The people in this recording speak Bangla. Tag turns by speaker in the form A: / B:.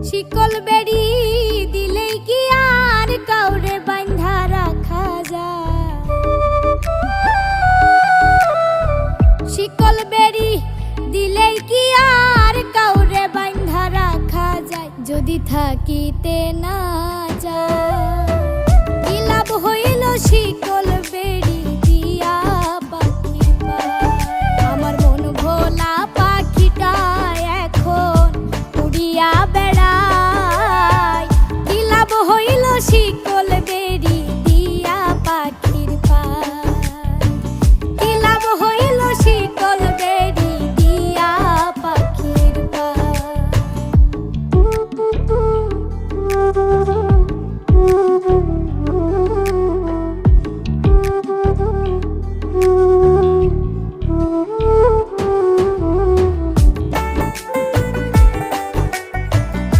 A: শিকল বেড়ি দিলেই কি আর কাউরে বাঁধা রাখা যায়? শিকল বেড়ি দিলেই কি আর কাউরে বাঁধা রাখা যায়? যদি থাকিতে না যায় কি লাভ হইল শিকল